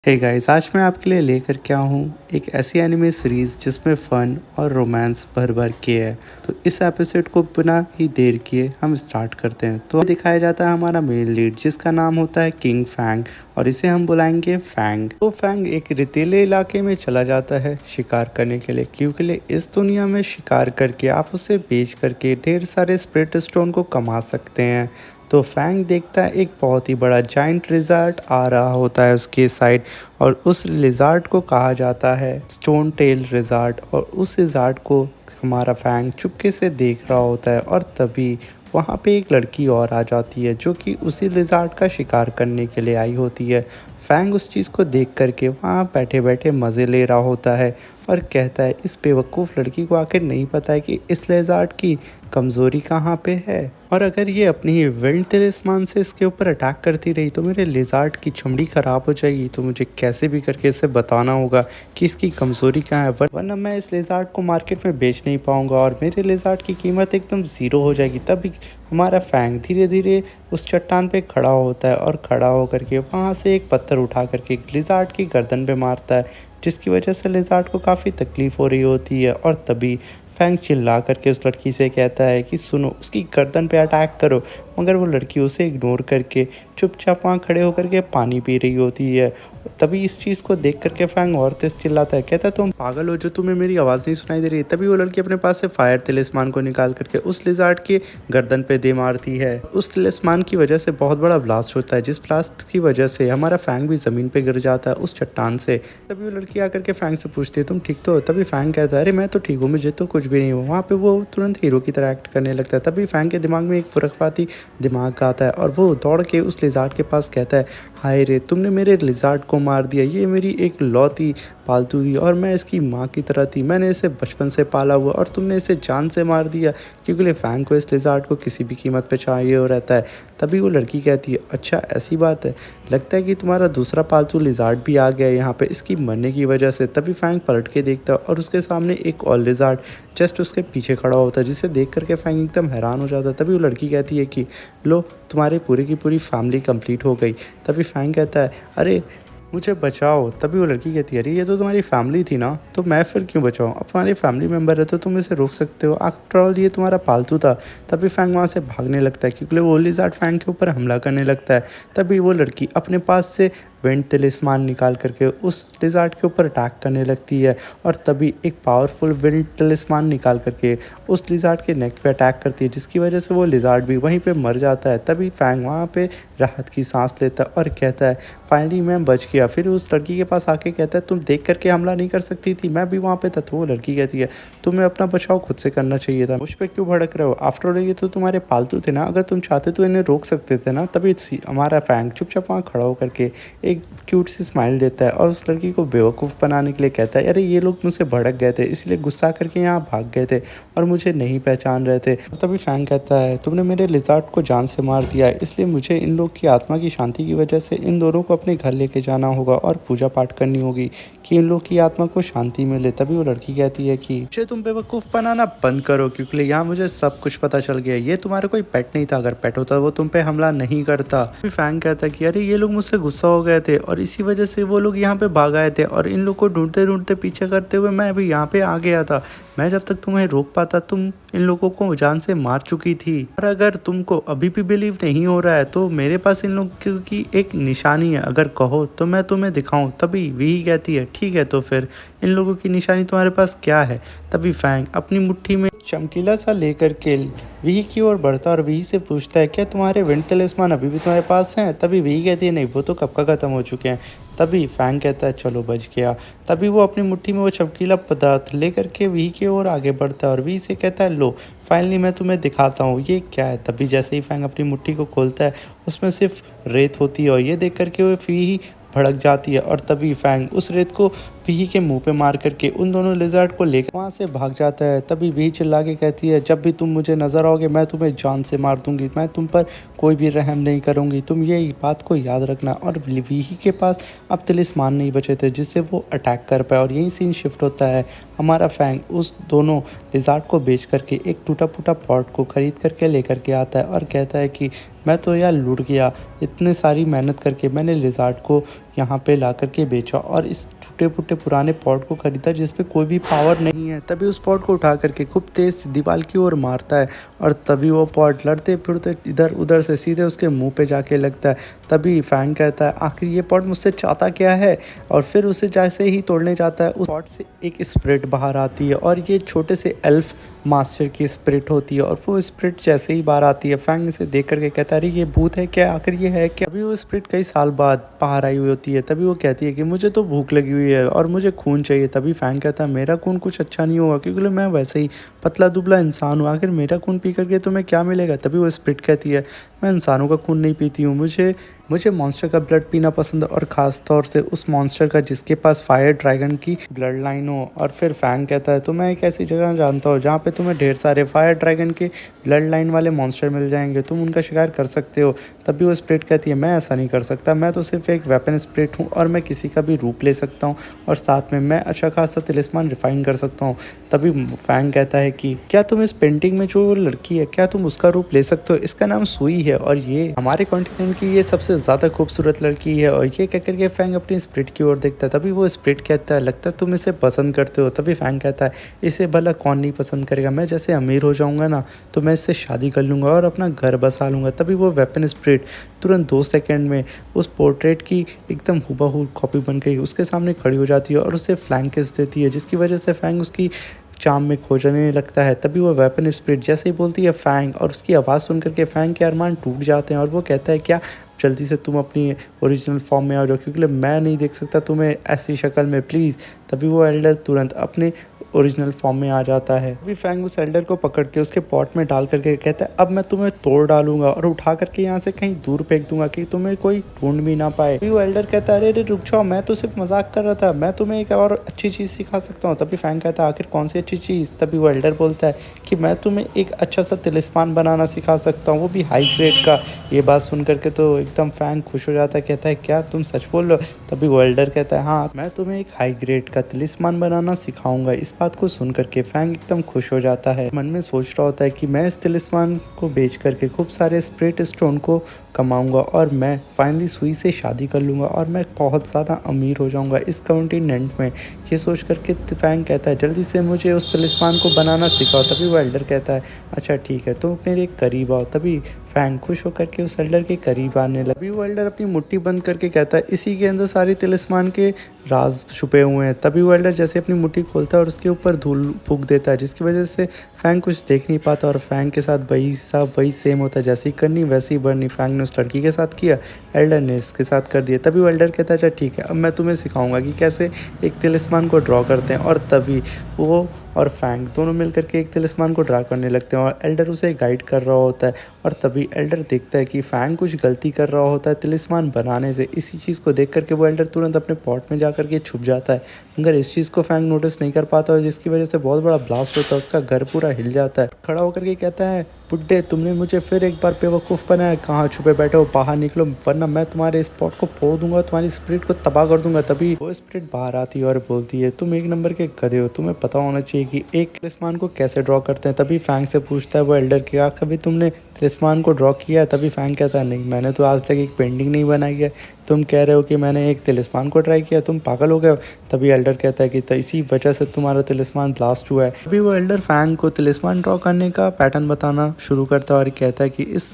Hey guys, आज मैं आपके लिए लेकर के आया हूँ एक ऐसी एनिमे सीरीज़ जिसमें फ़न और रोमांस भर भर के है। तो इस एपिसोड को बिना ही देर किए हम स्टार्ट करते हैं। तो दिखाया जाता है हमारा मेन लीड जिसका नाम होता है किंग फैंग और इसे हम बुलाएंगे फैंग। तो फैंग एक रेतीले इलाके में चला जाता है शिकार करने के लिए, क्योंकि इस दुनिया में शिकार करके आप उसे बेच करके ढेर सारे स्पिरिट स्टोन को कमा सकते हैं। तो फैंग देखता है एक बहुत ही बड़ा जाइंट रिजॉर्ट आ रहा होता है उसके साइड, और उस रिजॉर्ट को कहा जाता है स्टोन टेल रिजॉर्ट। और उस रिजॉर्ट को हमारा फैंग चुपके से देख रहा होता है, और तभी वहाँ पे एक लड़की और आ जाती है जो कि उसी रिजॉर्ट का शिकार करने के लिए आई होती है। फैंग उस चीज़ को देख करके वहाँ बैठे बैठे मज़े ले रहा होता है और कहता है इस बेवकूफ़ लड़की को आखिर नहीं पता है कि इस रिजॉर्ट की कमज़ोरी कहाँ पे है, और अगर ये अपनी ही विल्ड तिलिस्मान से इसके ऊपर अटैक करती रही तो मेरे लिजार्ड की चमड़ी ख़राब हो जाएगी। तो मुझे कैसे भी करके इसे बताना होगा कि इसकी कमज़ोरी कहाँ है, वरना मैं इस लिजार्ड को मार्केट में बेच नहीं पाऊँगा और मेरे लिजार्ड की कीमत एकदम ज़ीरो हो जाएगी। तभी हमारा फैंग धीरे धीरे उस चट्टान पे खड़ा होता है और खड़ा होकर के वहाँ से एक पत्थर उठा करके लिजार्ड की गर्दन पे मारता है, जिसकी वजह से लिजार्ड को काफ़ी तकलीफ़ हो रही होती है। और तभी फैंग चिल्ला करके उस लड़की से कहता है कि सुनो, उसकी गर्दन पे अटैक करो, मगर वो लड़की उसे इग्नोर करके चुपचाप वहाँ खड़े होकर के पानी पी रही होती है। तभी इस चीज़ को देख करके फैंग और तेज चिल्लाता है, कहता है तुम पागल हो जो तुम्हें मेरी आवाज़ नहीं सुनाई दे रही। तभी वो लड़की अपने पास से फायर तिलिस्मान को निकाल करके उस लिजार्ड के गर्दन पे दे मारती है। उस तिलिस्मान की वजह से बहुत बड़ा ब्लास्ट होता है, जिस ब्लास्ट की वजह से हमारा फैंग भी ज़मीन पे गिर जाता है उस चट्टान से। तभी वो लड़की आकर के फैंग से पूछती है तुम ठीक तो हो? तभी फैंग कहता है अरे मैं तो ठीक हूँ, मुझे तो कुछ भी नहीं हुआ। वहाँ पे वो तुरंत हीरो की तरह एक्ट करने लगता है। तभी फैंग के दिमाग में एक खुरखवाती दिमाग आता है और वो दौड़ के उस लिजार्ड के पास कहता है हाय रे, तुमने मेरे लिजार्ड को मार दिया। ये मेरी एक लौती पालतू थी और मैं इसकी माँ की तरह थी। मैंने इसे बचपन से पाला हुआ और तुमने इसे जान से मार दिया, क्योंकि फैंग को इस लिजार्ड को किसी भी कीमत पे चाहिए हो रहता है। तभी वो लड़की कहती है अच्छा ऐसी बात है, लगता है कि तुम्हारा दूसरा पालतू लिजार्ड भी आ गया है यहाँ पे इसकी मरने की वजह से। तभी फैंग पलट के देखता है और उसके सामने एक और लिजार्ड जस्ट उसके पीछे खड़ा होता है, जिसे देख करके फैंग एकदम हैरान हो जाता है। तभी वो लड़की कहती है कि लो, तुम्हारी पूरी की पूरी फैमिली कंप्लीट हो गई। तभी फैंग कहता है अरे मुझे बचाओ। तभी वो लड़की कहती है अरे ये तो तुम्हारी फैमिली थी ना, तो मैं फिर क्यों बचाऊँ? अब तुम्हारी फैमिली मेम्बर है तो तुम इसे रोक सकते हो, आफ्टर ऑल ये तुम्हारा पालतू था। तभी फैंग वहाँ से भागने लगता है, क्योंकि वो लिजार्ड फैंग के ऊपर हमला करने लगता है। तभी वो लड़की अपने पास से विंड तिलिस्मान निकाल करके उस लिजार्ड के ऊपर अटैक करने लगती है, और तभी एक पावरफुल विंड तिलिस्मान निकाल करके उस लिजार्ड के नेक पे अटैक करती है, जिसकी वजह से वो लिजार्ड भी वहीं पे मर जाता है। तभी फैंग वहाँ पे राहत की सांस लेता है और कहता है फाइनली मैं बच गया। फिर उस लड़की के पास आके कहता है तुम देख करके हमला नहीं कर सकती थी, मैं भी वहाँ पे था। तो वो लड़की कहती है तुम्हें अपना बचाव खुद से करना चाहिए था, मुझ पर क्यों भड़क रहे हो? आफ्टर ऑल ये तो तुम्हारे पालतू थे ना, अगर तुम चाहते तो इन्हें रोक सकते थे ना। तभी हमारा फैंग चुपचाप वहाँ खड़ा होकर के एक क्यूट सी स्माइल देता है और उस लड़की को बेवकूफ़ बनाने के लिए कहता है अरे ये लोग मुझसे भड़क गए थे, इसलिए गुस्सा करके यहाँ भाग गए थे और मुझे नहीं पहचान रहे थे। तभी फैंग कहता है तुमने मेरे लिजार्ड को जान से मार दिया, इसलिए मुझे इन लोग की आत्मा की शांति की वजह से इन दोनों को अपने घर लेके जाना होगा और पूजा पाठ करनी होगी कि इन लोग की आत्मा को शांति मिले। तभी वो लड़की कहती है कि मुझे तुम बेवकूफ़ बनाना बंद करो, क्योंकि यहाँ मुझे सब कुछ पता चल गया। ये तुम्हारा कोई पेट नहीं था, अगर पेट होता वो तुम पे हमला नहीं करता। फैंग कहता है कि अरे ये लोग मुझसे गुस्सा हो गए थे और इसी वजह से वो लोग यहाँ पे भाग आए थे, और इन लोग को ढूंढते ढूंढते पीछे करते हुए मैं अभी यहाँ पे आ गया था। मैं जब तक तुम्हें रोक पाता तुम इन लोगों को जान से मार चुकी थी। और अगर तुमको अभी भी बिलीव नहीं हो रहा है तो मेरे पास इन लोगों की एक निशानी है, अगर कहो तो मैं तुम्हें दिखाऊं। तभी वही कहती है ठीक है, तो फिर इन लोगों की निशानी तुम्हारे पास क्या है? तभी फैंग अपनी मुट्ठी में चमकीला सा लेकर के वही की ओर बढ़ता और वही से पूछता है क्या तुम्हारे विंड तिलिस्मान अभी भी तुम्हारे पास हैं? तभी वही कहती है नहीं, वो तो कब का ख़त्म हो चुके हैं। तभी फैंग कहता है चलो बच गया। तभी वो अपनी मुट्ठी में वो चमकीला पदार्थ लेकर के वही की ओर आगे बढ़ता है और वही से कहता है लो फाइनली मैं तुम्हें दिखाता हूँ ये क्या है। तभी जैसे ही फैंग अपनी मुट्ठी को खोलता है उसमें सिर्फ रेत होती है, और ये देख करके वो वही भड़क जाती है, और तभी फैंग उस रेत को वही के मुंह पे मार करके उन दोनों लिजार्ड को लेकर वहाँ से भाग जाता है। तभी वही चिल्ला के कहती है जब भी तुम मुझे नज़र आओगे मैं तुम्हें जान से मार दूंगी, मैं तुम पर कोई भी रहम नहीं करूंगी, तुम ये बात को याद रखना। और वही के पास अब तिलिस्मान नहीं बचे थे जिससे वो अटैक कर पाए, और यही सीन शिफ्ट होता है। हमारा फैंग उस दोनों लिजार्ड को बेच करके एक टूटा फूटा पॉट को खरीद करके लेकर के आता है और कहता है कि मैं तो यार लूट गया, इतने सारी मेहनत करके मैंने लिजार्ड को यहाँ पे ला कर के बेचा और इस टूटे-फूटे पुराने पॉट को खरीदा जिस पे कोई भी पावर नहीं है। तभी उस पॉट को उठा कर के खूब तेज़ दीवार की ओर मारता है और तभी वो पॉट लड़ते-फिरते इधर-उधर से सीधे उसके मुँह पे जाके लगता है। तभी फैंग कहता है आखिर ये पॉट मुझसे चाहता क्या है? और फिर उसे जैसे ही तोड़ने जाता है उस पॉट से एक स्पिरिट बाहर आती है और ये छोटे से एल्फ मास्टर की स्पिरिट होती है और वो स्पिरिट जैसे ही बाहर आती है फैंग इसे देख करके कहता है अरे ये भूत है क्या? आखिर ये है क्या? अभी वो स्पिरिट कई साल बाद बाहर आई हुई होती है। तभी वो कहती है कि मुझे तो भूख लगी हुई है और मुझे खून चाहिए। तभी फैंग कहता है मेरा खून कुछ अच्छा नहीं होगा क्योंकि मैं वैसे ही पतला दुबला इंसान हूँ, आखिर मेरा खून पी करके तुम्हें क्या मिलेगा? तभी वो स्पिरिट कहती है मैं इंसानों का खून नहीं पीती हूँ, मुझे मॉन्स्टर का ब्लड पीना पसंद है और ख़ास तौर से उस मॉन्स्टर का जिसके पास फायर ड्रैगन की ब्लड लाइन हो। और फिर फैंग कहता है तो मैं एक ऐसी जगह जानता हूँ जहाँ पे तुम्हें ढेर सारे फायर ड्रैगन के ब्लड लाइन वाले मॉन्स्टर मिल जाएंगे, तुम उनका शिकार कर सकते हो। तभी वो स्पिरिट कहती है मैं ऐसा नहीं कर सकता, मैं तो सिर्फ एक वेपन स्पिरिट हूँ और मैं किसी का भी रूप ले सकता हूँ और साथ में मैं अच्छा खासा तिलिस्मान रिफाइन कर सकता हूँ। तभी फैंग कहता है कि क्या तुम इस पेंटिंग में जो लड़की है क्या तुम उसका रूप ले सकते हो? इसका नाम सुई है और ये हमारे कॉन्टिनेंट की ये सबसे ज़्यादा खूबसूरत लड़की है। और ये कह करके फैंग अपनी स्पिरिट की ओर देखता है। तभी वो स्पिरिट कहता है लगता है तुम इसे पसंद करते हो। तभी फैंग कहता है इसे भला कौन नहीं पसंद करेगा, मैं जैसे अमीर हो जाऊंगा ना तो मैं इससे शादी कर लूँगा और अपना घर बसा लूँगा। तभी वो वेपन स्पिरिट तुरंत 2 सेकंड में उस पोर्ट्रेट की एकदम हुबहू कॉपी बन गई उसके सामने खड़ी हो जाती है और उसे फ्लैंक किस देती है जिसकी वजह से फैंग उसकी चाम में खो जाने लगता है। तभी वो वेपन स्पिरिट जैसे ही बोलती है फैंग और उसकी आवाज़ सुन करके फैंग के अरमान टूट जाते हैं और वो कहता है क्या जल्दी से तुम अपनी ओरिजिनल फॉर्म में आ जाओ क्योंकि मैं नहीं देख सकता तुम्हें ऐसी शक्ल में प्लीज़। तभी वो एल्डर तुरंत अपने ओरिजिनल फॉर्म में आ जाता है। अभी फैंग उस एल्डर को पकड़ के उसके पॉट में डाल करके कहता है अब मैं तुम्हें तोड़ डालूंगा और उठा करके यहाँ से कहीं दूर फेंक दूंगा कि तुम्हें कोई ढूंढ भी ना पाए। अभी वो एल्डर कहता है अरे रुक जाओ, मैं तो सिर्फ मजाक कर रहा था, मैं तुम्हें एक और अच्छी चीज़ सिखा सकता हूँ। तभी फैंग कहता है आखिर कौन सी अच्छी चीज़? तभी वो एल्डर बोलता है कि मैं तुम्हें एक अच्छा सा तिलिस्मान बनाना सिखा सकता हूँ, वो भी हाई ग्रेड का। ये बात सुन करके तो एकदम फैंग खुश हो जाता है, कहता है क्या तुम सच बोल रहे हो? तभी वो एल्डर कहता है हाँ मैं तुम्हें एक हाई ग्रेड का तिलिस्मान बनाना सिखाऊंगा। इस बात को सुन करके फैंग एकदम खुश हो जाता है, मन में सोच रहा होता है कि मैं इस तिलिस्मान को बेच करके खूब सारे स्पिरिट स्टोन को कमाऊंगा और मैं फाइनली सुई से शादी कर लूँगा और मैं बहुत ज़्यादा अमीर हो जाऊंगा इस कॉन्टिनेंट में। ये सोच करके फैंग कहता है जल्दी से मुझे उस तिलिस्मान को बनाना सिखाओ। तभी वो एल्डर कहता है अच्छा ठीक है तो मेरे करीब आओ। तभी फैंग खुश होकर के उस एल्डर के करीब आने लगा। तभी वो एल्डर अपनी मुट्ठी बंद करके कहता है इसी के अंदर सारे तिलिस्मान के राज छुपे हुए हैं। तभी वो एल्डर जैसे अपनी मुट्ठी खोलता है और उसके ऊपर धूल फूंक देता है जिसकी वजह से फैंग कुछ देख नहीं पाता और फैंग के साथ वही सेम होता है, जैसे ही करनी वैसे ही भरनी। फैंग ने उस लड़की के साथ किया, एल्डर ने इसके साथ कर दिया। तभी वो एल्डर कहता है अच्छा ठीक है अब मैं तुम्हें सिखाऊंगा कि कैसे एक तिलिस्मान को ड्रॉ करते हैं। और तभी वो और फैंग दोनों मिलकर के एक तिलिस्मान को ड्रा करने लगते हैं और एल्डर उसे गाइड कर रहा होता है। और तभी एल्डर देखता है कि फैंग कुछ गलती कर रहा होता है तिलिस्मान बनाने से। इसी चीज़ को देख करके वो एल्डर तुरंत अपने पॉट में जा कर के छुप जाता है, मगर इस चीज़ को फैंग नोटिस नहीं कर पाता और जिसकी वजह से बहुत बड़ा ब्लास्ट होता है, उसका घर पूरा हिल जाता है। खड़ा होकर के कहता है बुड्ढे तुमने मुझे फिर एक बार बेवकूफ़ बनाया, कहाँ छुपे बैठे हो, बाहर निकलो वरना मैं तुम्हारे स्पॉट को फोड़ दूंगा, तुम्हारी स्पिरिट को तबाह कर दूंगा। तभी वो स्पिरिट बाहर आती है और बोलती है तुम एक नंबर के गधे हो, तुम्हें पता होना चाहिए कि एक तिलिस्मान को कैसे ड्रॉ करते हैं। तभी फैंग से पूछता है वो एल्डर क्या कभी तुमने तिलिस्मान को ड्रॉ किया है? तभी फैंग कहता है नहीं मैंने तो आज तक एक पेंटिंग नहीं बनाई है, तुम कह रहे हो कि मैंने एक तिलिस्मान को ट्राई किया, तुम पागल हो गए हो। तभी एल्डर कहता है कि तो इसी वजह से तुम्हारा तिलिस्मान ब्लास्ट हुआ है। अभी वो एल्डर फैंग को तिलिस्मान ड्रॉ करने का पैटर्न बताना शुरू करता है और कहता है कि इस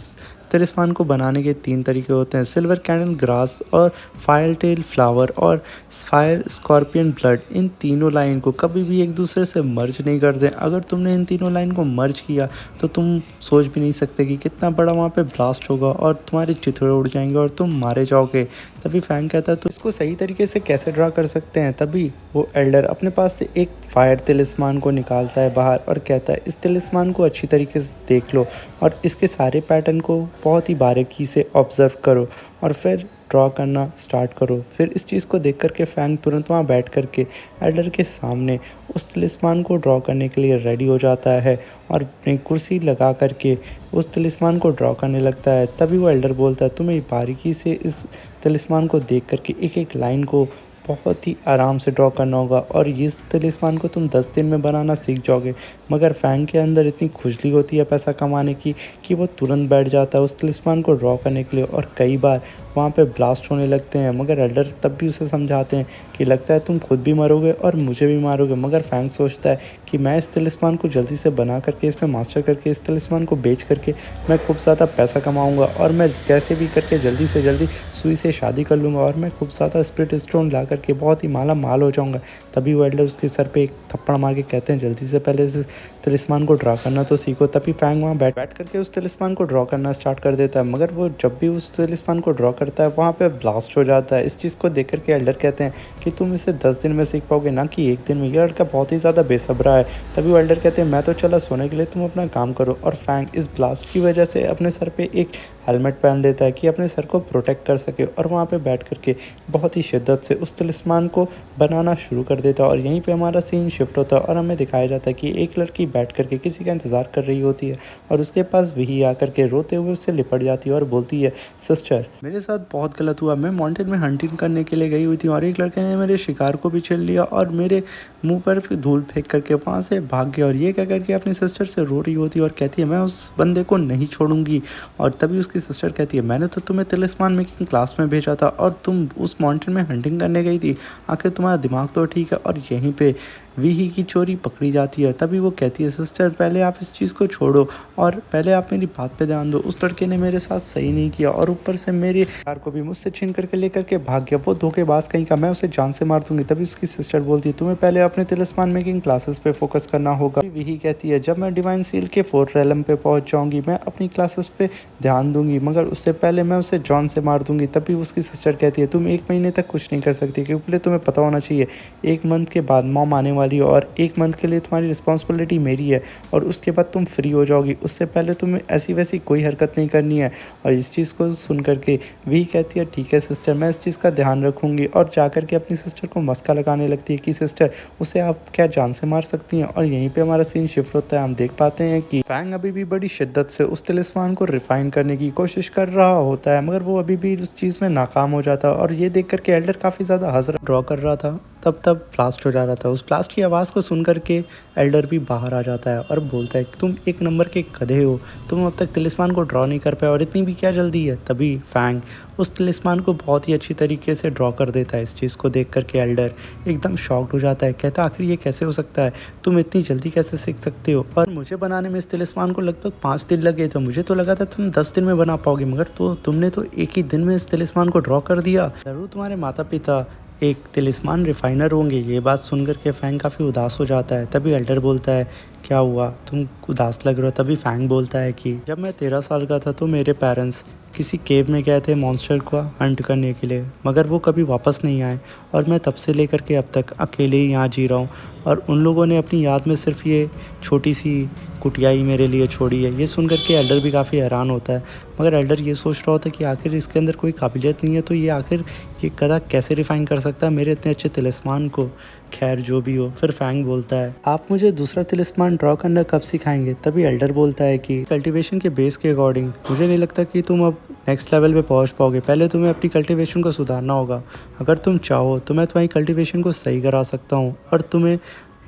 तिलिस्मान को बनाने के 3 तरीके होते हैं, सिल्वर कैंडल ग्रास और फायर टेल फ्लावर और फायर स्कॉर्पियन ब्लड। इन तीनों लाइन को कभी भी एक दूसरे से मर्ज नहीं कर दें। अगर तुमने इन तीनों लाइन को मर्ज किया तो तुम सोच भी नहीं सकते कि कितना बड़ा वहाँ पे ब्लास्ट होगा और तुम्हारे चिथड़े उड़ जाएंगे और तुम मारे जाओगे। तभी फैंग कहता है तो इसको सही तरीके से कैसे ड्रा कर सकते हैं? तभी वो एल्डर अपने पास से एक फायर तिलिस्मान को निकालता है बाहर और कहता है इस तिलिस्मान को अच्छी तरीके से देख लो और इसके सारे पैटर्न को बहुत ही बारीकी से ऑब्ज़र्व करो और फिर ड्रॉ करना स्टार्ट करो। फिर इस चीज़ को देख करके फैंग तुरंत वहाँ बैठ करके एल्डर के सामने उस तिलिस्मान को ड्रॉ करने के लिए रेडी हो जाता है और अपनी कुर्सी लगा करके उस तिलिस्मान को ड्रॉ करने लगता है। तभी वो एल्डर बोलता है तुम्हें बारीकी से इस तिलिस्मान को देख करके एक एक लाइन को बहुत ही आराम से ड्रॉ करना होगा और इस तिलिस्मान को तुम 10 दिन में बनाना सीख जाओगे। मगर फैंग के अंदर इतनी खुजली होती है पैसा कमाने की कि वो तुरंत बैठ जाता है उस तिलिस्मान को ड्रॉ करने के लिए और कई बार वहाँ पे ब्लास्ट होने लगते हैं। मगर एल्डर तब भी उसे समझाते हैं कि लगता है तुम खुद भी मरोगे और मुझे भी मारोगे। मगर फैंग सोचता है कि मैं इस तिलिस्मान को जल्दी से बना करके इसमें मास्टर करके इस तिलिस्मान को बेच करके मैं खूब ज़्यादा पैसा कमाऊँगा और मैं कैसे भी करके जल्दी से जल्दी सुई से शादी कर लूँगा और मैं खूब ज़्यादा स्पिरिट स्टोन ला करके बहुत ही माला माल हो जाऊँगा। तभी वो एल्डर उसके सर पे एक थप्पड़ मार के कहते हैं जल्दी से पहले इस तिलिस्मान को ड्रॉ करना तो सीखो। तभी फैंग वहाँ बैठ करके उस तिलिस्मान को ड्रॉ करना स्टार्ट कर देता है। मगर वो जब भी उस तिलिस्मान को ड्रॉ करता है वहाँ पे ब्लास्ट हो जाता है। इस चीज़ को देख करके एल्डर कहते हैं कि तुम इसे 10 दिन में सीख पाओगे ना कि 1 दिन में। ये लड़का बहुत ही ज़्यादा बेसब्रा है। तभी वो एल्डर कहते हैं मैं तो चला सोने के लिए, तुम अपना काम करो। और फैंग इस ब्लास्ट की वजह से अपने सर पे एक हेलमेट पहन लेता है कि अपने सर को प्रोटेक्ट कर सके और वहाँ पे बैठ करके बहुत ही शिद्दत से उस तिलिस्मान को बनाना शुरू कर देता है। और यहीं पे हमारा सीन शिफ्ट होता है और हमें दिखाया जाता है कि एक लड़की बैठ करके किसी का इंतज़ार कर रही होती है और उसके पास वही आकर के रोते हुए उससे लिपट जाती है और बोलती है सिस्टर मेरे साथ बहुत गलत हुआ, मैं माउंटेन में हंटिंग करने के लिए गई हुई थी और एक लड़के ने मेरे शिकार को भी छीन लिया और मेरे मुंह पर धूल फेंक करके वहाँ से भाग गया। और ये क्या करके अपनी सिस्टर से रो रही होती है और कहती है मैं उस बंदे को नहीं छोड़ूंगी। और तभी उसकी सिस्टर कहती है मैंने तो तुम्हें तिलिस्मान मेकिंग क्लास में भेजा था और तुम उस माउंटेन में हंटिंग करने गई थी, आखिर तुम्हारा दिमाग तो ठीक है। और यहीं पे वीही की चोरी पकड़ी जाती है। तभी वो कहती है सिस्टर पहले आप इस चीज़ को छोड़ो और पहले आप मेरी बात पे ध्यान दो। उस लड़के ने मेरे साथ सही नहीं किया और ऊपर से मेरे कार को भी मुझसे छीन करके लेकर के भाग गया, वो धोखेबाज कहीं का, मैं उसे जान से मार दूंगी। तभी उसकी सिस्टर बोलती है तुम्हें पहले अपने तिलिस्मान मेकिंग क्लासेस पे फोकस करना होगा। वीही कहती है जब मैं डिवाइन सील के 4th रेलम पे पहुंच जाऊंगी मैं अपनी क्लासेस पे ध्यान दूंगी, मगर उससे पहले मैं उसे जॉन से मार दूंगी। तभी उसकी सिस्टर कहती है तुम 1 महीने तक कुछ नहीं कर सकती क्योंकि तुम्हें पता होना चाहिए 1 मंथ के बाद मॉम आने वाली है और 1 मंथ के लिए तुम्हारी रिस्पॉन्सिबिलिटी मेरी है और उसके बाद तुम फ्री हो जाओगी। उससे पहले तुम्हें ऐसी वैसी कोई हरकत नहीं करनी है। और इस चीज़ को सुन करके वी कहती है ठीक है सिस्टर, मैं इस चीज़ का ध्यान रखूँगी। और जा कर के अपनी सिस्टर को मस्का लगाने लगती है कि सिस्टर उसे आप क्या जान से मार सकती हैं। और यहीं पर हमारा सीन शिफ्ट होता है। हम देख पाते हैं कि फैंग अभी भी बड़ी शिद्दत से उस तिलिस्मान को रिफाइन करने की कोशिश कर रहा होता है, मगर वो अभी भी उस चीज़ में नाकाम हो जाता है। और ये देख करके एल्डर काफ़ी ज़्यादा हंस ड्रॉ कर रहा था, तब ब्लास्ट हो जा रहा था। उस ब्लास्ट की आवाज़ को सुन करके एल्डर भी बाहर आ जाता है और बोलता है कि तुम 1 नंबर के गधे हो, तुम अब तक तिलिस्मान को ड्रॉ नहीं कर पाए और इतनी भी क्या जल्दी है। तभी फैंग उस तिलिस्मान को बहुत ही अच्छी तरीके से ड्रॉ कर देता है। इस चीज़ को देख करके एल्डर एकदम शॉक्ड हो जाता है, कहता है आखिर ये कैसे हो सकता है, तुम इतनी जल्दी कैसे सीख सकते हो। और मुझे बनाने में इस तिलिस्मान को लगभग 5 दिन लगे थे, मुझे तो लगा था तुम 10 दिन में बना पाओगे, मगर तुमने तो एक ही दिन में इस तिलिस्मान को ड्रॉ कर दिया। ज़रूर तुम्हारे माता पिता एक तिलिस्मान रिफाइनर होंगे। ये बात सुनकर के फैंग काफ़ी उदास हो जाता है। तभी एल्डर बोलता है क्या हुआ, तुम उदास लग रहे हो। तभी फैंग बोलता है कि जब मैं 13 साल का था तो मेरे पेरेंट्स किसी केव में गए थे मॉन्स्टर को हंट करने के लिए, मगर वो कभी वापस नहीं आए और मैं तब से लेकर के अब तक अकेले ही यहाँ जी रहा हूँ और उन लोगों ने अपनी याद में सिर्फ ये छोटी सी कुटिया ही मेरे लिए छोड़ी है। ये सुन करके एल्डर भी काफ़ी हैरान होता है, मगर एल्डर ये सोच रहा होता है कि आखिर इसके अंदर कोई काबिलियत नहीं है तो ये आखिर ये गधा कैसे रिफाइन कर सकता है मेरे इतने अच्छे तिलिस्मान को। खैर जो भी हो, फिर फैंग बोलता है आप मुझे दूसरा तिलिस्मान ड्रॉ करना कब सिखाएंगे। तभी एल्डर बोलता है कि कल्टीवेशन के बेस के अकॉर्डिंग मुझे नहीं लगता कि तुम अब नेक्स्ट लेवल पे पहुंच पाओगे, पहले तुम्हें अपनी कल्टीवेशन को सुधारना होगा। अगर तुम चाहो तो मैं तुम्हारी कल्टीवेशन को सही करा सकता हूँ और तुम्हें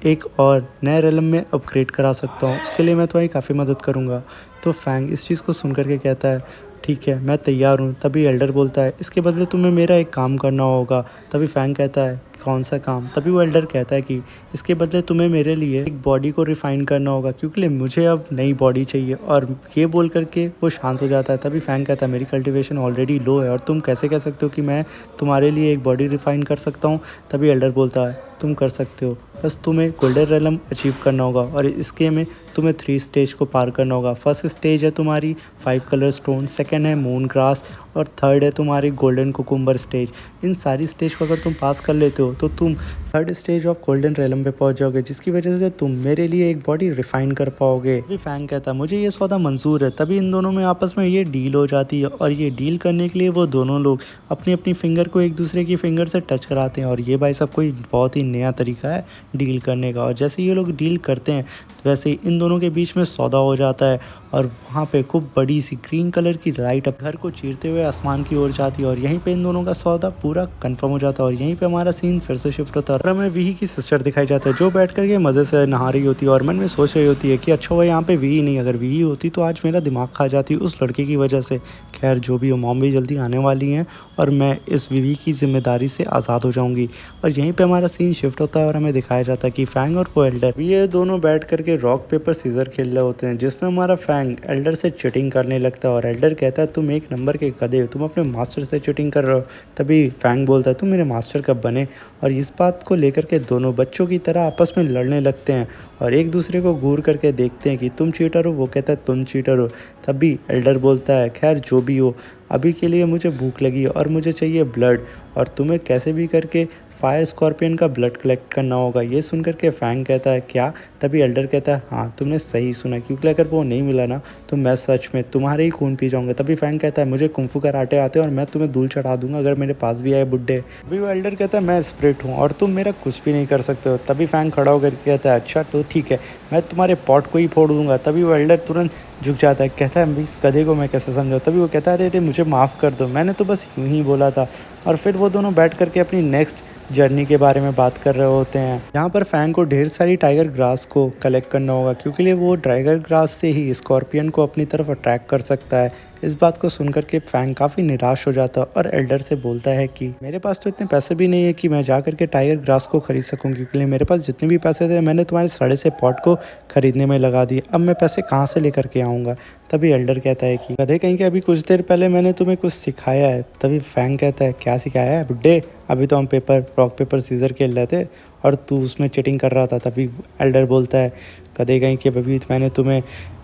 एक और नए रेलम में अपग्रेड करा सकता हूँ, उसके लिए मैं तुम्हारी काफ़ी मदद करूँगा। तो फैंग इस चीज़ को सुन करके कहता है ठीक है मैं तैयार हूँ। तभी एल्डर बोलता है इसके बदले तुम्हें मेरा एक काम करना होगा। तभी फैंग कहता है कौन सा काम। तभी वो एल्डर कहता है कि इसके बदले तुम्हें मेरे लिए एक बॉडी को रिफाइन करना होगा क्योंकि मुझे अब नई बॉडी चाहिए। और ये बोल करके वो शांत हो जाता है। तभी फैंग कहता है मेरी कल्टीवेशन ऑलरेडी लो है और तुम कैसे कह सकते हो कि मैं तुम्हारे लिए एक बॉडी रिफाइन कर सकता हूँ। तभी एल्डर बोलता है तुम कर सकते हो, बस तुम्हें गोल्डन रेलम अचीव करना होगा और इसके में तुम्हें 3 स्टेज को पार करना होगा। फर्स्ट स्टेज है तुम्हारी 5 कलर स्टोन, सेकंड है मून ग्रास और थर्ड है तुम्हारी गोल्डन कुकुम्बर स्टेज। इन सारी स्टेज को अगर तुम पास कर लेते हो तो तुम थर्ड स्टेज ऑफ गोल्डन रेलम पे पहुंच जाओगे, जिसकी वजह से तुम मेरे लिए एक बॉडी रिफाइन कर पाओगे। अभी फैंग कहता है मुझे ये सौदा मंजूर है। तभी इन दोनों में आपस में ये डील हो जाती है और ये डील करने के लिए वो दोनों लोग अपनी अपनी फिंगर को एक दूसरे की फिंगर से टच कराते हैं। और ये भाई सब कोई बहुत ही नया तरीका है डील करने का। और जैसे ये लोग डील करते हैं तो वैसे ही इन दोनों के बीच में सौदा हो जाता है और वहाँ पे खूब बड़ी सी ग्रीन कलर की लाइट अब घर को चीरते हुए आसमान की ओर जाती है। और यहीं पे इन दोनों का सौदा पूरा कंफर्म हो जाता है। और यहीं पे हमारा सीन फिर से शिफ्ट होता है और हमें वीही की सिस्टर दिखाई जाता है, जो बैठ करके मज़े से नहा रही होती है और मन में सोच रही होती है कि अच्छा हुआ यहाँ पे वीही नहीं, अगर वीही होती तो आज मेरा दिमाग खा जाती उस लड़के की वजह से। खैर जो भी हो, मॉम भी जल्दी आने वाली हैं और मैं इस वीही की जिम्मेदारी से आज़ाद हो जाऊँगी। और यहीं पर हमारा सीन शिफ्ट होता है और हमें दिखाया जाता है कि फैंग और वो एल्डर ये दोनों बैठ करके रॉक पेपर सीजर खेल रहे होते हैं, जिसमें हमारा फैंग एल्डर से चिटिंग करने लगता है। और एल्डर कहता है तुम एक नंबर के गधे हो, तुम अपने मास्टर से चिटिंग कर रहे हो। तभी फैंग बोलता है तुम मेरे मास्टर कब बने। और इस बात को लेकर के दोनों बच्चों की तरह आपस में लड़ने लगते हैं और एक दूसरे को घूर करके देखते हैं कि तुम चीटर हो, वो कहता है तुम चीटर हो। तभी एल्डर बोलता है खैर जो भी हो, अभी के लिए मुझे भूख लगी है और मुझे चाहिए ब्लड, और तुम्हें कैसे भी करके फायर स्कॉर्पियन का ब्लड कलेक्ट करना होगा। ये सुन करके फैंग कहता है क्या। तभी एल्डर कहता है हाँ तुमने सही सुना, क्योंकि अगर वो नहीं मिला ना तो मैं सच में तुम्हारे ही खून पी जाऊंगा। तभी फैंग कहता है मुझे कुंफू कराटे आते हैं और मैं तुम्हें धूल चढ़ा दूंगा अगर मेरे पास भी आए बुड्ढे। तभी वो एल्डर कहता है मैं स्प्रिट हूँ और तुम मेरा कुछ भी नहीं कर सकते हो। तभी फैंग खड़ा होकर कहता है अच्छा तो ठीक है, मैं तुम्हारे पॉट को ही फोड़ दूंगा। तभी वो एल्डर तुरंत झुक जाता है, कहता है इस गधे को मैं कैसे समझाऊँ। तभी वो कहता है अरे मुझे माफ़ कर दो, मैंने तो बस यूँ ही बोला था। और फिर वो दोनों बैठ करके अपनी नेक्स्ट जर्नी के बारे में बात कर रहे होते हैं। यहाँ पर फैंग को ढेर सारी टाइगर ग्रास को कलेक्ट करना होगा, क्योंकि वो टाइगर ग्रास से ही स्कॉर्पियन को अपनी तरफ अट्रैक्ट कर सकता है। इस बात को सुनकर के फैंग काफ़ी निराश हो जाता है और एल्डर से बोलता है कि मेरे पास तो इतने पैसे भी नहीं है कि मैं जा करके टाइगर ग्रास को खरीद सकूँ, क्योंकि मेरे पास जितने भी पैसे थे मैंने तुम्हारे सड़े से पॉट को खरीदने में लगा दिए, अब मैं पैसे कहाँ से लेकर के आऊँगा। तभी एल्डर कहता है कि गधे कहीं के अभी कुछ देर पहले मैंने तुम्हें कुछ सिखाया है। तभी फैंग कहता है क्या सिखाया है बुड्ढे, अभी तो हम रॉक पेपर सीजर खेल रहे थे और तू उसमें चिटिंग कर रहा था। तभी एल्डर बोलता है गधे कहीं के अभी मैंने तुम्हें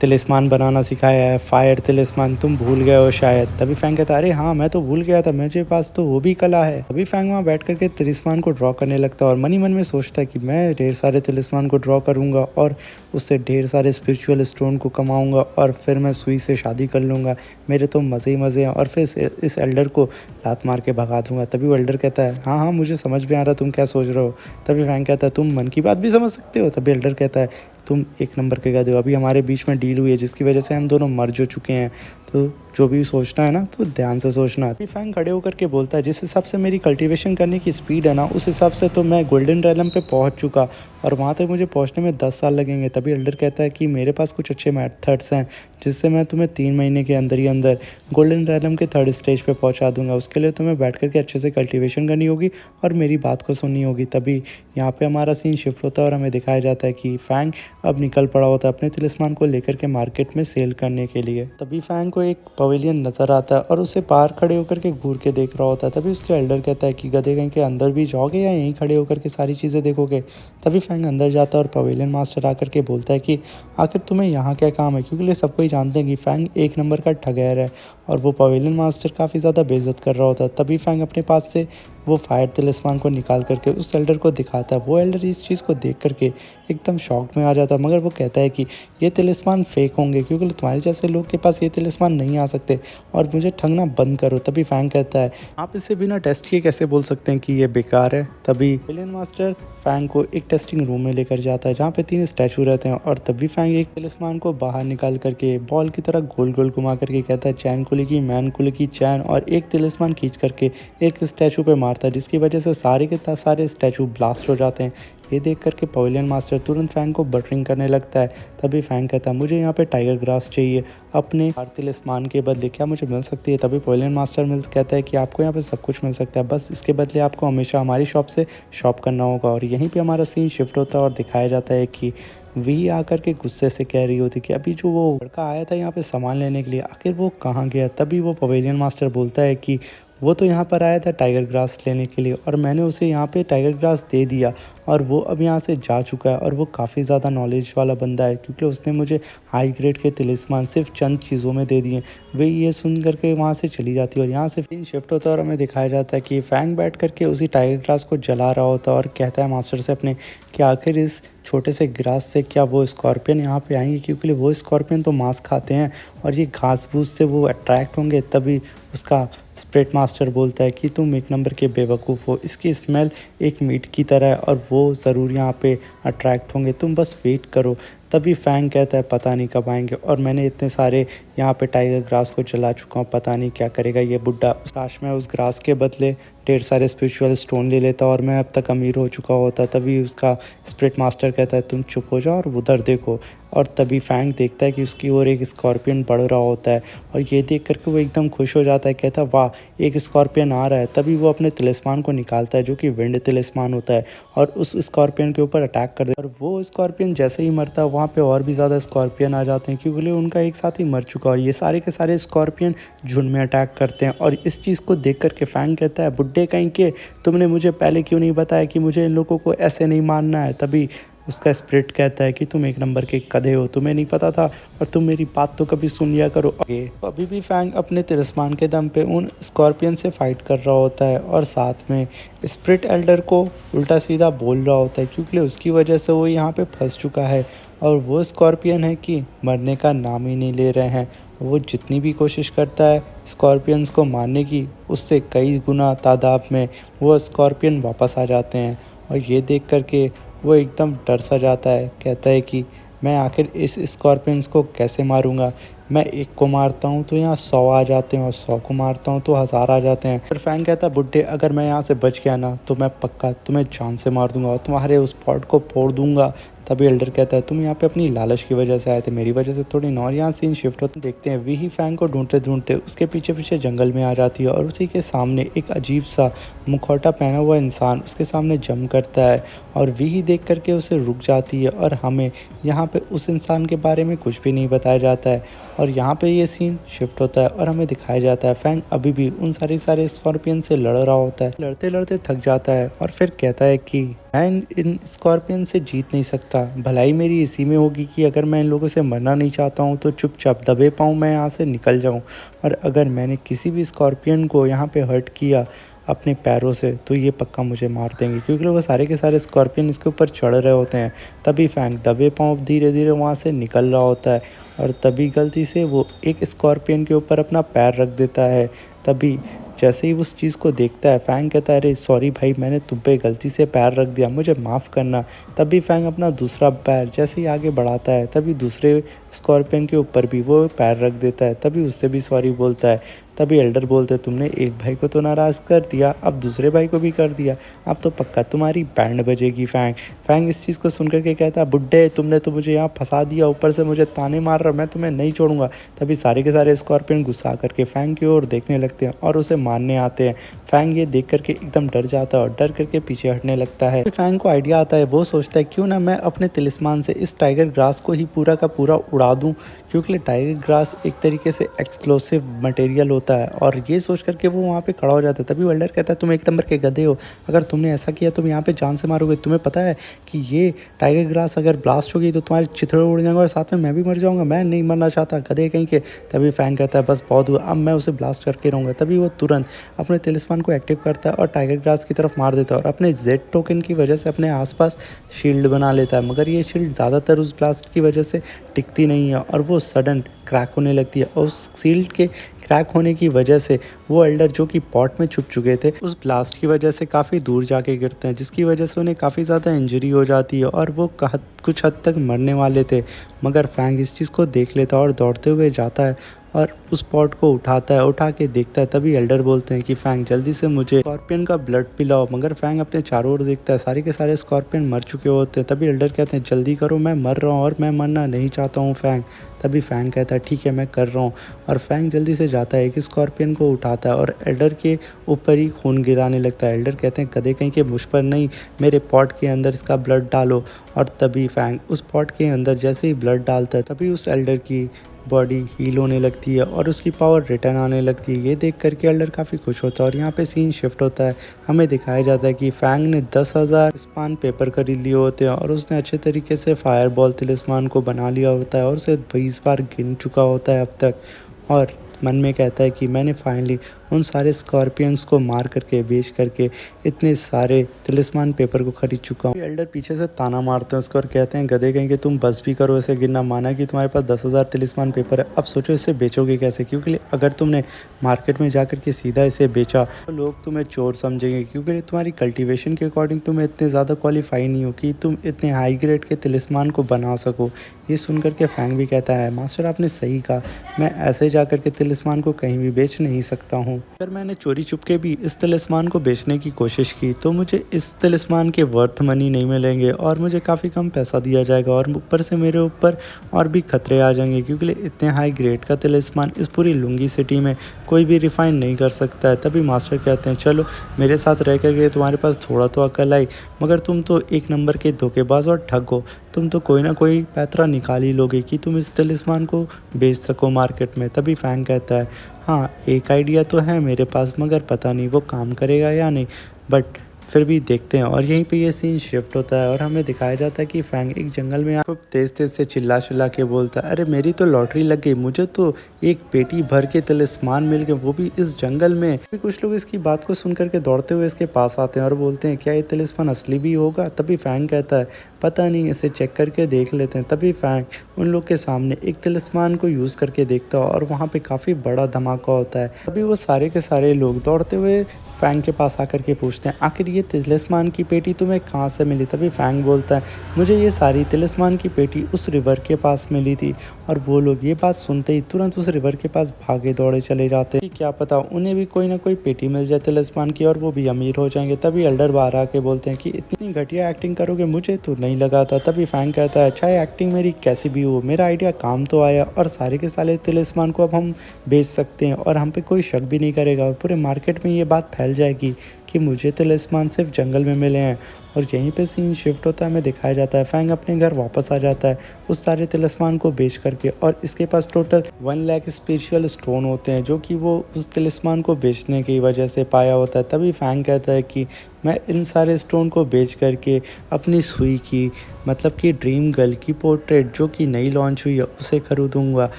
तिलिस्मान बनाना सिखाया है, फायर तिलिस्मान, तुम भूल गए हो शायद। तभी फैंग कहता है अरे हाँ मैं तो भूल गया था, मेरे पास तो वो भी कला है। तभी फैंग वहाँ बैठ करके तिलिस्मान को ड्रॉ करने लगता है और मन ही मन में सोचता है कि मैं ढेर सारे तिलिस्मान को ड्रॉ करूँगा और उससे ढेर सारे स्पिरिचुअल स्टोन को कमाऊँगा और फिर मैं सुई से शादी कर लूँगा, मेरे तो मज़े ही मज़े हैं, और फिर इस एल्डर को लात मार के भगा दूँगा। तभी वो एल्डर कहता है हाँ हाँ मुझे समझ में आ रहा तुम क्या सोच रहे हो। तभी फैंग कहता है तुम मन की बात भी समझ सकते हो। तभी एल्डर कहता है तुम एक नंबर के गधे हो, अभी हमारे बीच में डील हुई है जिसकी वजह से हम दोनों मर जो चुके हैं, तो जो भी सोचना है ना तो ध्यान से सोचना। अभी फैंग खड़े होकर के बोलता है जिस हिसाब से मेरी कल्टीवेशन करने की स्पीड है ना उस हिसाब से तो मैं गोल्डन रेलम पे पहुंच चुका और वहाँ तक मुझे पहुंचने में 10 साल लगेंगे। तभी एल्डर कहता है कि मेरे पास कुछ अच्छे मेथड्स हैं जिससे मैं तुम्हें 3 महीने के अंदर ही अंदर गोल्डन रेलम के थर्ड स्टेज पे पहुंचा दूंगा। उसके लिए तुम्हें बैठ करके अच्छे से कल्टीवेशन करनी होगी और मेरी बात को सुननी होगी। तभी यहाँ पे हमारा सीन शिफ्ट होता है और हमें दिखाया जाता है कि फैंग अब निकल पड़ा होता है अपने तिलिस्मान को लेकर के मार्केट में सेल करने के लिए। तभी फैंग को एक पवेलियन नज़र आता है और उसे बाहर खड़े होकर के घूर के देख रहा होता है। तभी उसके एल्डर कहता है कि गधे कहीं के अंदर भी जाओगे या यहीं खड़े होकर के सारी चीज़ें देखोगे। तभी फैंग अंदर जाता है और पवेलियन मास्टर आकर के बोलता है कि आखिर तुम्हें यहाँ क्या काम है, क्योंकि सबको ही जानते हैं कि फैंग एक नंबर का ठगैर है। और वो पवेलियन मास्टर काफ़ी ज़्यादा बेइज्जत कर रहा होता है। तभी फैंग अपने पास से वो फायर तिलिस्मान को निकाल करके उस एल्डर को दिखाता है। वो एल्डर इस चीज़ को देख करके एकदम शॉक में आ जाता है, मगर वो कहता है कि ये तिलिस्मान फेक होंगे, क्योंकि तुम्हारे जैसे लोग के पास ये तिलिस्मान नहीं आ सकते और मुझे ठगना बंद करो। तभी फैंग कहता है आप इसे बिना टेस्ट किए कैसे बोल सकते हैं कि ये बेकार है। तभी पवेलियन मास्टर फैंग को एक टेस्टिंग रूम में लेकर जाता है जहाँ पे 3 स्टैचू रहते हैं और तभी फैंग एक तिलिस्मान को बाहर निकाल करके बॉल की तरह गोल गोल घुमा करके कहता है चैन कुली की मैन कुली की चैन, और एक तिलिस्मान खींच करके एक स्टैचू पे मारता है जिसकी वजह से सारे के सारे स्टैचू ब्लास्ट हो जाते हैं। ये देख करके पवेलियन मास्टर तुरंत फैंग को बटरिंग करने लगता है। तभी फैंग कहता है मुझे यहाँ पे टाइगर ग्रास चाहिए अपने तिलिस्मान के बदले, क्या मुझे मिल सकती है। तभी पवेलियन मास्टर कहता है कि आपको यहाँ पे सब कुछ मिल सकता है, बस इसके बदले आपको हमेशा हमारी शॉप से शॉप करना होगा। और यहीं पे हमारा सीन शिफ्ट होता है और दिखाया जाता है कि वी आकर के गुस्से से कह रही होती कि अभी जो वो लड़का आया था यहाँ पे सामान लेने के लिए आखिर वो कहाँ गया। तभी वो पवेलियन मास्टर बोलता है कि वो तो यहाँ पर आया था टाइगर ग्रास लेने के लिए और मैंने उसे यहाँ पे टाइगर ग्रास दे दिया और वो अब यहाँ से जा चुका है। और वो काफ़ी ज़्यादा नॉलेज वाला बंदा है क्योंकि उसने मुझे हाई ग्रेड के तिलिस्मान सिर्फ चंद चीज़ों में दे दिए। वे ये सुन करके वहाँ से चली जाती है और यहाँ से फिर शिफ्ट होता है और हमें दिखाया जाता है कि फैंग बैठ करके उसी टाइगर ग्रास को जला रहा होता है और कहता है मास्टर से अपने कि आखिर इस छोटे से ग्रास से क्या वो स्कॉर्पियन यहाँ पे आएंगे, क्योंकि वो स्कॉर्पियन तो मांस खाते हैं और ये घास फूस से वो अट्रैक्ट होंगे। तभी उसका स्प्रिट मास्टर बोलता है कि तुम एक नंबर के बेवकूफ़ हो, इसकी स्मेल एक मीट की तरह है और वो ज़रूर यहाँ पे अट्रैक्ट होंगे, तुम बस वेट करो। तभी फैंग कहता है पता नहीं कब आएंगे और मैंने इतने सारे यहाँ पे टाइगर ग्रास को जला चुका हूँ, पता नहीं क्या करेगा ये बुड्ढा। काश मैं उस ग्रास के बदले ढेर सारे स्पिरिचुअल स्टोन ले लेता और मैं अब तक अमीर हो चुका होता। तभी उसका स्प्रिट मास्टर कहता है तुम चुप हो जाओ और उधर देखो। और तभी फैंग देखता है कि उसकी ओर एक स्कॉर्पियन बढ़ रहा होता है और ये देख करके वो एकदम खुश हो जाता है, कहता है वाह एक स्कॉर्पियन आ रहा है। तभी वो अपने तिलिस्मान को निकालता है जो कि विंड तिलिस्मान होता है और उस स्कॉर्पियन के ऊपर अटैक कर देता है। और वो स्कॉर्पियन जैसे ही मरता है वहाँ पे और भी ज़्यादा स्कॉर्पियन आ जाते हैं क्योंकि उनका एक साथी मर चुका और ये सारे के सारे स्कॉर्पियन झुंड में अटैक करते हैं। और इस चीज़ को देख करके फैंग कहता है बुड्ढे कहीं के, तुमने मुझे पहले क्यों नहीं बताया कि मुझे इन लोगों को ऐसे नहीं मारना है। तभी उसका स्पिरिट कहता है कि तुम एक नंबर के गधे हो, तुम्हें नहीं पता था और तुम मेरी बात तो कभी सुन लिया करो। तो अभी भी फैंग अपने तिलिस्मान के दम पे उन स्कॉर्पियन से फाइट कर रहा होता है और साथ में स्पिरिट एल्डर को उल्टा सीधा बोल रहा होता है क्योंकि उसकी वजह से वो यहाँ पे फंस चुका है और वो स्कॉर्पियन है कि मरने का नाम ही नहीं ले रहे हैं। वो जितनी भी कोशिश करता है स्कॉर्पियंस को मारने की, उससे कई गुना तादाद में वो स्कॉर्पियन वापस आ जाते हैं। और ये देख करके वो एकदम डर सा जाता है, कहता है कि मैं आखिर इस स्कॉर्पियंस को कैसे मारूंगा। मैं एक को मारता हूँ तो यहाँ 100 आ जाते हैं और 100 को मारता हूँ तो 1000 आ जाते हैं। फिर फैंग कहता है बुड्ढे अगर मैं यहाँ से बच गया ना तो मैं पक्का तुम्हें जान से मार दूंगा और तुम्हारे उस पॉट को फोड़ दूंगा। तभी एल्डर कहता है तुम यहाँ पे अपनी लालच की वजह से आए थे, मेरी वजह से थोड़ी ना। और यहाँ सीन शिफ्ट होते देखते हैं वी ही फैंग को ढूंढते ढूंढते उसके पीछे पीछे जंगल में आ जाती है और उसी के सामने एक अजीब सा मुखौटा पहना हुआ इंसान उसके सामने जम करता है और वी ही देख करके उसे रुक जाती है। और हमें यहाँ पे उस इंसान के बारे में कुछ भी नहीं बताया जाता है और यहाँ पे ये सीन शिफ्ट होता है और हमें दिखाया जाता है फैंग अभी भी उन सारे स्कॉर्पियन से लड़ रहा होता है, लड़ते लड़ते थक जाता है और फिर कहता है कि मैं इन स्कॉर्पियन से जीत नहीं सकता, भलाई मेरी इसी में होगी कि अगर मैं इन लोगों से मरना नहीं चाहता हूँ तो चुपचाप दबे पाऊँ, मैं यहाँ से निकल जाऊँ। और अगर मैंने किसी भी स्कॉर्पियन को यहाँ पे हर्ट किया अपने पैरों से तो ये पक्का मुझे मार देंगे क्योंकि वो सारे के सारे स्कॉर्पियन इसके ऊपर चढ़ रहे होते हैं। तभी फैंग दबे पाँव धीरे धीरे वहाँ से निकल रहा होता है और तभी गलती से वो एक स्कॉर्पियन के ऊपर अपना पैर रख देता है। तभी जैसे ही उस चीज़ को देखता है फैंग कहता है अरे सॉरी भाई, मैंने तुम पे गलती से पैर रख दिया, मुझे माफ़ करना। तभी फैंग अपना दूसरा पैर जैसे ही आगे बढ़ाता है तभी दूसरे स्कॉर्पियन के ऊपर भी वो पैर रख देता है। तभी उससे भी सॉरी बोलता है। तभी एल्डर बोलते हैं तुमने एक भाई को तो नाराज़ कर दिया, अब दूसरे भाई को भी कर दिया, अब तो पक्का तुम्हारी बैंड बजेगी। फैंग इस चीज़ को सुन करके कहता है बुड्ढे तुमने तो मुझे यहाँ फंसा दिया, ऊपर से मुझे ताने मार रहा, मैं तुम्हें नहीं छोड़ूंगा। तभी सारे के सारे स्कॉर्पियन गुस्सा करके फैंग की ओर देखने लगते हैं और उसे मारने आते हैं। फैंग ये देख करके एकदम डर जाता है और डर करके पीछे हटने लगता है। फैंग को आइडिया आता है, वो सोचता है क्यों ना मैं अपने तिलिस्मान से इस टाइगर ग्रास को ही पूरा का पूरा उड़ा दूं, क्योंकि टाइगर ग्रास एक तरीके से एक्सप्लोसिव मटेरियल होता है। और ये सोच करके वो वहाँ पे खड़ा हो जाता है। तभी वेल्डर कहता है तुम एक नंबर के गधे हो, अगर तुमने ऐसा किया तुम यहाँ पे जान से मारोगे, तुम्हें पता है कि ये टाइगर ग्रास अगर ब्लास्ट होगी तो तुम्हारे चिथड़े उड़ जाएंगे और साथ में मैं भी मर जाऊँगा, मैं नहीं मरना चाहता गधे कहीं के। तभी फैंग कहता है बस बहुत हुआ, अब मैं उसे ब्लास्ट करके रहूँगा। तभी वो तुरंत अपने तिलिस्मान को एक्टिव करता है और टाइगर ग्रास की तरफ मार देता है और अपने जेड टोकन की वजह से अपने आसपास शील्ड बना लेता है। मगर ये शील्ड ज़्यादातर उस ब्लास्ट की वजह से टिकती नहीं है और वो सडन क्रैक होने लगती है। और उस शील्ड के क्रैक होने की वजह से वो एल्डर जो कि पॉट में छुप चुके थे उस ब्लास्ट की वजह से काफ़ी दूर जाके गिरते हैं, जिसकी वजह से उन्हें काफ़ी ज़्यादा इंजरी हो जाती है और वो कुछ हद तक मरने वाले थे। मगर फैंग इस चीज़ को देख लेता है और दौड़ते हुए जाता है और उस पॉट को उठाता है, उठा के देखता है। तभी एल्डर बोलते हैं कि फैंग जल्दी से मुझे स्कॉर्पियन का ब्लड पिलाओ। मगर फैंग अपने चारों ओर देखता है, सारे के सारे स्कॉर्पियन मर चुके होते हैं। तभी एल्डर कहते हैं जल्दी करो, मैं मर रहा हूँ और मैं मरना नहीं चाहता हूँ फैंग। तभी फैंग कहता है ठीक है मैं कर रहा हूँ। और फैंग जल्दी से जाता है, एक स्कॉर्पियन को उठाता है और एल्डर के ऊपर ही खून गिराने लगता है। एल्डर कहते हैं कदे कहीं के मुझ पर नहीं, मेरे पॉट के अंदर इसका ब्लड डालो। और तभी फैंग उस पॉट के अंदर जैसे ही ब्लड डालता है तभी उस एल्डर की बॉडी हील होने लगती है और उसकी पावर रिटर्न आने लगती है। ये देख करके एल्डर काफ़ी खुश होता है और यहाँ पे सीन शिफ्ट होता है। हमें दिखाया जाता है कि फैंग ने 10,000 स्पान पेपर खरीद लिए होते हैं और उसने अच्छे तरीके से फायर बॉल तिलिस्मान को बना लिया होता है और उसे 20 बार गिन चुका होता है अब तक। और मन में कहता है कि मैंने फाइनली उन सारे स्कॉर्पियंस को मार करके बेच करके इतने सारे तिलिस्मान पेपर को खरीद चुका हूँ। एल्डर पीछे से ताना मारते हैं उसको और कहते हैं गधे कहीं कि तुम बस भी करो इसे गिनना, माना कि तुम्हारे पास 10,000 तिलिस्मान पेपर है, अब सोचो इसे बेचोगे कैसे, क्योंकि अगर तुमने मार्केट में जा के सीधा इसे बेचा तो लोग तुम्हें चोर समझेंगे, क्योंकि तुम्हारी कल्टिवेशन के अकॉर्डिंग तुम इतने ज़्यादा क्वालिफाई नहीं हो कि तुम इतने हाई ग्रेड के तिलिस्मान को बना सको। ये सुन करके फैंग भी कहता है मास्टर आपने सही कहा, मैं ऐसे जा कर के तिलिस्मान को कहीं भी बेच नहीं सकता हूँ। अगर मैंने चोरी चुपके भी इस तिलिस्मान को बेचने की कोशिश की तो मुझे इस तिलिस्मान के वर्थ मनी नहीं मिलेंगे और मुझे काफ़ी कम पैसा दिया जाएगा और ऊपर से मेरे ऊपर और भी खतरे आ जाएंगे, क्योंकि इतने हाई ग्रेड का तिलिस्मान इस पूरी लुंगी सिटी में कोई भी रिफाइन नहीं कर सकता है। तभी मास्टर कहते हैं चलो मेरे साथ रह करके तुम्हारे पास थोड़ा तो अकल आई, मगर तुम तो एक नंबर के धोखेबाज और ठग हो, तुम तो कोई ना कोई पैतरा निकाल ही लोगे कि तुम इस तिलिस्मान को बेच सको मार्केट में। तभी फैंग कहता है हाँ एक आइडिया तो है मेरे पास, मगर पता नहीं वो काम करेगा या नहीं, बट फिर भी देखते हैं। और यहीं पे ये सीन शिफ्ट होता है और हमें दिखाया जाता है कि फैंग एक जंगल में खूब तेज़ तेज़ से चिल्ला चिल्ला के बोलता है अरे मेरी तो लॉटरी लग गई, मुझे तो एक पेटी भर के तिलिस्मान मिल गए, वो भी इस जंगल में। फिर कुछ लोग इसकी बात को सुन करके दौड़ते हुए इसके पास आते हैं और बोलते हैं क्या ये तिलिस्मान असली भी होगा। तभी फैंग कहता है पता नहीं, इसे चेक करके देख लेते हैं। तभी फैंग उन लोग के सामने एक तिलिस्मान को यूज़ करके देखता है और वहाँ पे काफ़ी बड़ा धमाका होता है। तभी वो सारे के सारे लोग दौड़ते हुए फैंग के पास आकर के पूछते हैं आखिर ये तिलिस्मान की पेटी तुम्हें कहाँ से मिली। तभी फैंग बोलता है मुझे ये सारी तिलिस्मान की पेटी उस रिवर के पास मिली थी। और वो लोग ये बात सुनते ही तुरंत उस रिवर के पास भागे दौड़े चले जाते हैं, क्या पता उन्हें भी कोई ना कोई पेटी मिल जाए तिलिस्मान की और वो भी अमीर हो जाएंगे। तभी एल्डर बाहर आके बोलते हैं कि इतनी घटिया एक्टिंग करोगे मुझे तो नहीं लगा था। तभी फैंग कहता है चाहे एक्टिंग मेरी कैसी भी हो, मेरा आइडिया काम तो आया और सारे के सारे तिलिस्मान को अब हम बेच सकते हैं और हम पे कोई शक भी नहीं करेगा और पूरे मार्केट में ये बात फैल जाएगी कि मुझे तिलिस्मान सिर्फ जंगल में मिले हैं। और यहीं पे सीन शिफ्ट होता है, हमें दिखाया जाता है फैंग अपने घर वापस आ जाता है उस सारे तिलिस्मान को बेच करके और इसके पास टोटल 1 लाख स्पेशल स्टोन होते हैं जो कि वो उस तिलिस्मान को बेचने की वजह से पाया होता है। तभी फैंग कहता है कि मैं इन सारे स्टोन को बेच करके अपनी सुई की मतलब कि ड्रीम गर्ल की पोर्ट्रेट जो कि नई लॉन्च हुई है उसे खरीदूंगा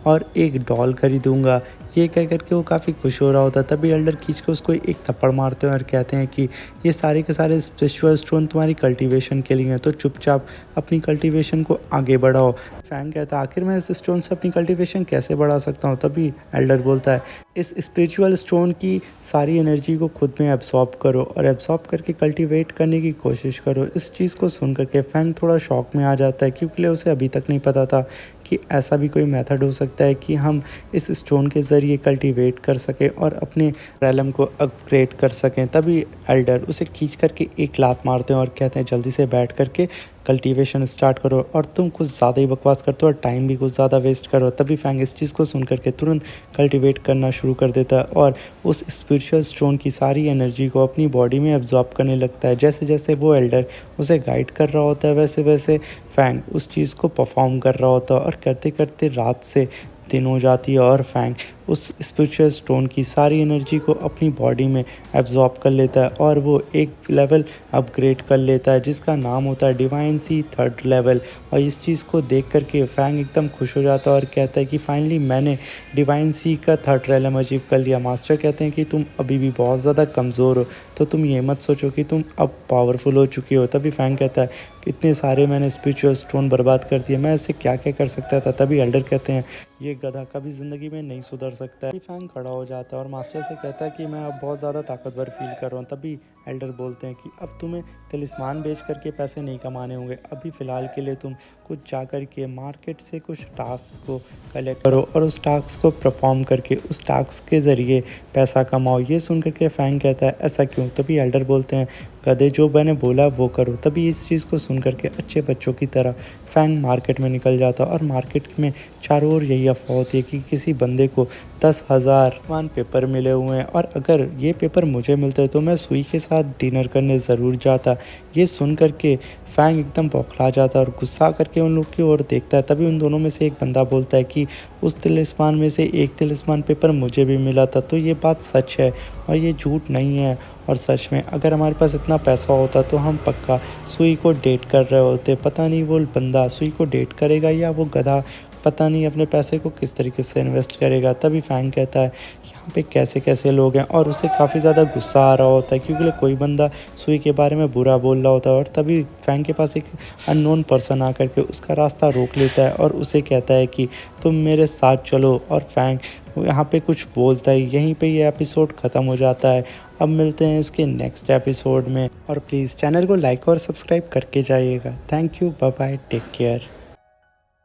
और एक डॉल खरीदूंगा। ये कह करके वो काफ़ी खुश हो रहा होता है। तभी एल्डर खींच के उसको एक थप्पड़ मारते हैं और कहते हैं कि ये सारे के सारे स्पिरिचुअल स्टोन तुम्हारी कल्टीवेशन के लिए हैं, तो चुपचाप अपनी कल्टीवेशन को आगे बढ़ाओ। फैंग कहता है आखिर मैं इस स्टोन से अपनी कल्टीवेशन कैसे बढ़ा सकता हूँ। तभी एल्डर बोलता है इस स्पिरिचुअल स्टोन की सारी एनर्जी को खुद में एब्सॉर्ब करो और एब्सॉर्ब करके कल्टीवेट करने की कोशिश करो। इस चीज़ को सुन करके फैंग थोड़ा शॉक में आ जाता है, क्योंकि उसे अभी तक नहीं पता था कि ऐसा भी कोई मेथड हो सकता है कि हम इस स्टोन के ज़रिए कल्टीवेट कर सकें और अपने रैलम को अपग्रेड कर सकें। तभी एल्डर उसे खींच करके एक लात मारते हैं और कहते हैं जल्दी से बैठ करके कल्टीवेशन स्टार्ट करो और तुम कुछ ज़्यादा ही बकवास करते हो और टाइम भी कुछ ज़्यादा वेस्ट करो। तभी फैंग इस चीज़ को सुन करके तुरंत कल्टीवेट करना शुरू कर देता है और उस स्पिरिचुअल स्टोन की सारी एनर्जी को अपनी बॉडी में एब्जॉर्ब करने लगता है। जैसे जैसे वो एल्डर उसे गाइड कर रहा होता है वैसे वैसे फैंग उस चीज़ को परफॉर्म कर रहा होता है और करते करते रात से दिन हो जाती है और फैंग उस स्पिरिचुअल स्टोन की सारी एनर्जी को अपनी बॉडी में एब्जॉर्ब कर लेता है और वो एक लेवल अपग्रेड कर लेता है जिसका नाम होता है डिवाइन सी 3rd लेवल। और इस चीज़ को देख करके फैंग एकदम खुश हो जाता है और कहता है कि फाइनली मैंने डिवाइन सी का 3rd रेलम अचीव कर लिया। मास्टर कहते हैं कि तुम अभी भी बहुत ज़्यादा कमज़ोर हो, तो तुम ये मत सोचो कि तुम अब पावरफुल हो चुके हो। तभी फैंग कहता है इतने सारे मैंने स्पिरिचुअल स्टोन बर्बाद कर दिए, मैं इससे क्या क्या कर सकता था। तभी एल्डर कहते हैं ये गधा कभी ज़िंदगी में नहीं सुधर सकता है। फैंग खड़ा हो जाता है और मास्टर से कहता है कि मैं अब बहुत ज़्यादा ताकतवर फील कर रहा हूँ। तभी एल्डर बोलते हैं कि अब तुम्हें तिलिस्मान बेच करके पैसे नहीं कमाने होंगे, अभी फ़िलहाल के लिए तुम कुछ जा कर के मार्केट से कुछ टास्क को कलेक्ट करो और उस टास्क को परफॉर्म करके उस टास्क के ज़रिए पैसा कमाओ। ये सुन करके फैंग कहता है ऐसा क्यों। तभी एल्डर बोलते हैं गधे जो मैंने बोला वो करो। तभी इस चीज़ को सुन कर के अच्छे बच्चों की तरह फैंग मार्केट में निकल जाता और मार्केट में चारों ओर यही अफ़वाह होती है कि किसी बंदे को 10,000 मान पेपर मिले हुए हैं और अगर ये पेपर मुझे मिलते तो मैं सुई के साथ डिनर करने ज़रूर जाता। ये सुन कर के फैंग एकदम बौखला जाता है और गुस्सा करके उन लोग की ओर देखता है। तभी उन दोनों में से एक बंदा बोलता है कि उस तिलिस्मान में से एक तिलिस्मान पेपर मुझे भी मिला था, तो ये बात सच है और ये झूठ नहीं है। और सच में अगर हमारे पास इतना पैसा होता तो हम पक्का सुई को डेट कर रहे होते। पता नहीं वो बंदा सुई को डेट करेगा या वो गधा पता नहीं अपने पैसे को किस तरीके से इन्वेस्ट करेगा। तभी फैंग कहता है यहाँ पे कैसे कैसे लोग हैं और उसे काफ़ी ज़्यादा गुस्सा आ रहा होता है क्योंकि कोई बंदा सुई के बारे में बुरा बोल रहा होता है। और तभी फैंग के पास एक अननोन पर्सन आकर के उसका रास्ता रोक लेता है और उसे कहता है कि तुम मेरे साथ चलो। और फैंग यहाँ पे कुछ बोलता है। यहीं पे ये एपिसोड ख़त्म हो जाता है। अब मिलते हैं इसके नेक्स्ट एपिसोड में और प्लीज़ चैनल को लाइक और सब्सक्राइब करके जाइएगा। Thank you, bye bye, take care.